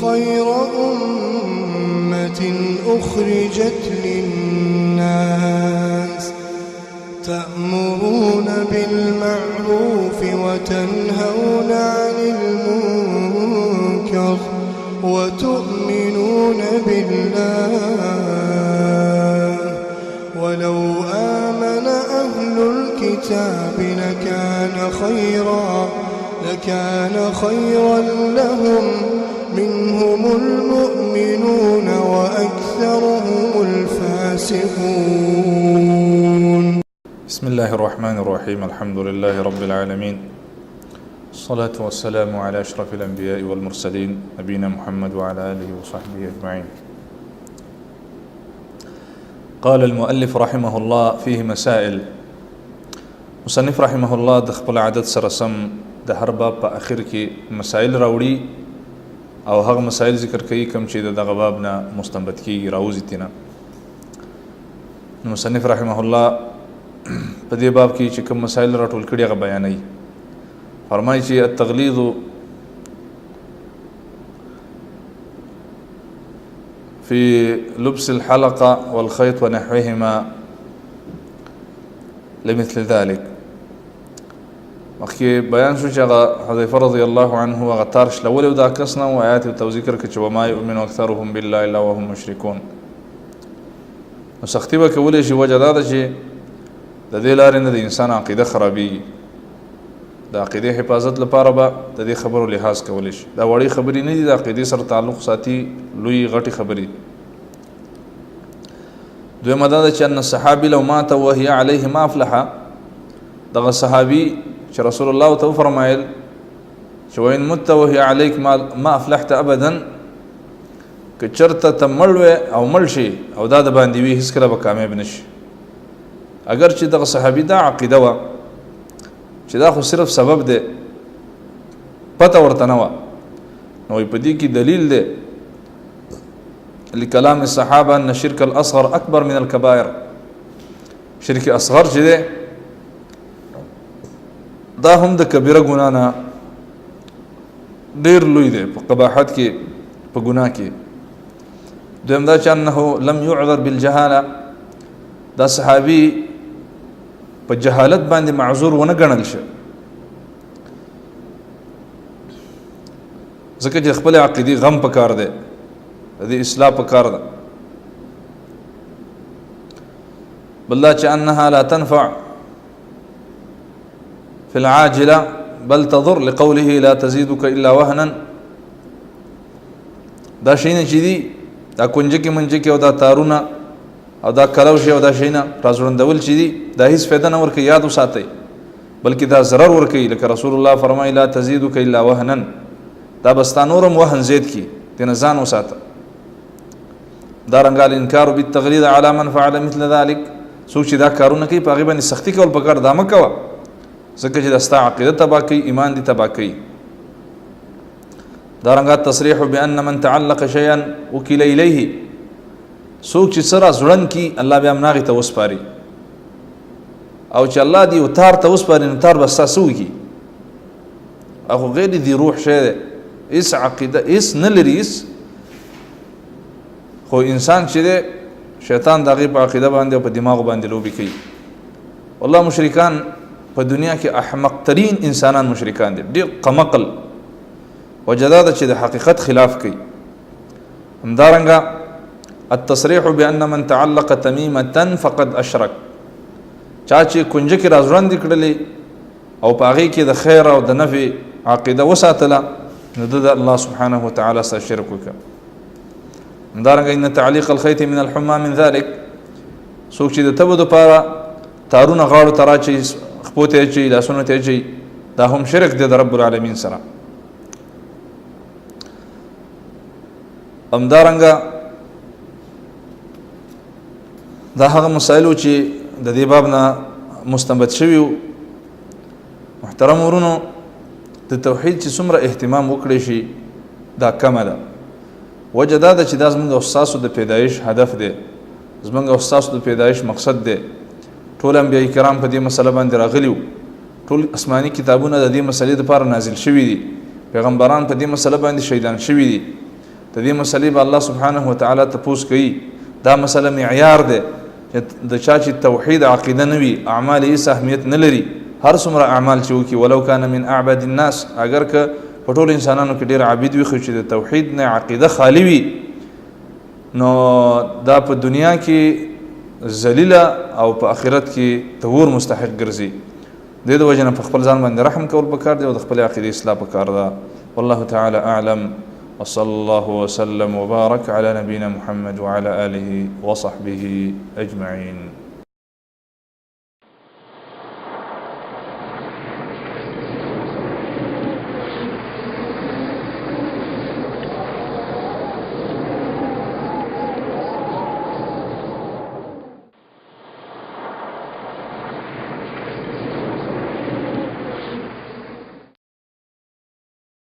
خير أمة أخرجت للناس تأمرون بالمعروف وتنهون عن المنكر وتؤمنون بالله ولو آمن أهل الكتاب لكان خيرا لهم منهم المؤمنون وأكثرهم الفاسقون. بسم الله الرحمن الرحيم. الحمد لله رب العالمين، الصلاة والسلام على أشرف الأنبياء والمرسلين نبينا محمد وعلى آله وصحبه أجمعين. قال المؤلف رحمه الله فيه مسائل. مصنف رحمه الله د خپل عادت سره سم د هر باب په اخر کې مسائل راوړي او هغه مسائل ذکر کوي کوم چې دغه باب نه مستنبط کیږي راوځي تینا. مصنف رحمه الله په دې باب کې چې کوم مسائل راټول کړي هغه بیانوي. فرمایي چې التغلیظ في لبس الحلقة والخيط ونحوهما لمثل ذلك. مخکې بیان شو چې هغه حذیفه رضی الله عنه هغه تار شلولی و دا کس نه و آیات ورته ذکر کړه چې وما یؤمن اکثرهم بالله الا وهم مشرکون. نو سختي به کولی شي وجه دا ده چې د دې لارې نه د انسان عقیده خرابېږي. د عقیدې حفاظت لپاره به د دې خبرو لحاظ کولی شي. دا وړې خبرې نه دي، د عقیدې سره تعلق ساتي لوی غټې خبرې. دویمه دا ده چې ان الصحابي لو مات وهي عليه ما افلح. دغه صحابي چې رسول الله ته وفرمایل چې وإن مت وهي عليك ما افلحت ابدا، که چرته ته مړ وې او مړ شي او دا د باندې وي هېڅکله به کامیاب نه شي. اگر چې دغه صحابي دا عقیده وه چې دا خو صرف سبب دی، پته ورته نه وه، نو په دې کې دلیل دی لکلام الصحابه ان شرک الاصغر اکبر من الكبائر. شرک اصغر چې دی دا هم د کبیره ګناه نه ډېر لوی دی په قباحت کې، په ګناه کې. دویم دا چې انه لم يعذر بالجهاله، دا صحابي په جهالت باندې معذور ونه ګڼل شه، ځکه چې خپل عقیدې غم پکار دی، د دې اصلاح پکار ده. بل دا چې انها لا تنفع في العاجله بل تضر لقوله لا تزيدك الا وهنا. دا شینه چې دي دا کنجکې منجکې او دا تارونه او دا کلوشي او دا شینه راځوړندول چې دي دا هیڅ فایده نه ورکوي. یاد وساتئ بلکې دا ضرر ورکوي. لکه رسول الله فرمایي لا تزيدك الا وهنا، دا بس تا نورم وهن زید کی، تینا ځان وساته. دارنګه الانکار بالتغلیظ على من فعل مثل ذلك، څوک چې دا کارونه کوي په هغې باندې سختي کول پکار، دا مه کوه ځکه چې دا ستا عقیده تباه کوي، ایمان دې تباه کوي. دارنګه تصریح بان من تعلق شیئا وکیل الیه، څوک چې سره زړن کی الله بیا هم هغې ته وسپاري، او چې الله دې یو تار ته وسپاري نو تار به ستا څه وکړي؟ هغه غیر دې روح شی دی، هېڅ عقیده هېڅ نه لري هېڅ، خو انسان چې دی شیطان د هغې په عقیده باندې او په دماغو باندې لوبې کوي. والله مشرکان په دنیا کې احمق ترین انسانان مشرکان دي، ډېر قمقل، وجه دا ده چې د حقیقت خلاف کوي. همدارنګه التصریح بان من تعلق تمیمة فقد اشرک، چا چې کنجکې راځوړندې کړلې او په هغې کې د خیر او د نفع عقیده وساتله نو ده د الله سبحانه وتعالی سره شرک وکړه. همدارنګه ان تعلیق الخیط من الحما من ذلک، څوک چې د تبو دپاره تارونه غاړو ته راچوي، خپو ته یې اچوي، لاسونو ته یې اچوي، دا هم شرک دی د رب العالمین سره. همدارنګه دا هغه مسایلو چې د دې باب نه مستنبط شوي وو. محترم ورونو، د توحید چې څومره اهتمام وکړی شي دا کمه ده. وجه دا ده چې دا زموږ او ستاسو د پیدایش هدف دی، زموږ او ستاسو د پیدایش مقصد دی. ټول انبیاء کرام په دې مسله باندې راغلي وو، ټول آسماني کتابونه د دې مسلې دپاره نازل شوي دي، پیغمبران په دې مسله باندې شهیدان شوي دي. د دې مسلې به الله سبحانه وتعالی تپوس کوي. دا مسله معیار دی چې د چا چې توحید عقیده نه وي اعمال هیڅ اهمیت نه لري. هر څومره اعمال چې وکړي ولو کان من اعبد الناس، اگر که په ټولو انسانانو کې ډېر عابد وي خو چې د توحید نه عقیده خالی وي نو دا په دنیا کې ذلیله او په آخرت کې د اور مستحق ګرځي. د دې وجه نه په خپل ځان باندې رحم کول پکار دی او د خپل عقیدې اصلاح پکار ده. والله تعالی اعلم وصلى الله وسلم وبارك على نبينا محمد وعلى آله وصحبه أجمعين.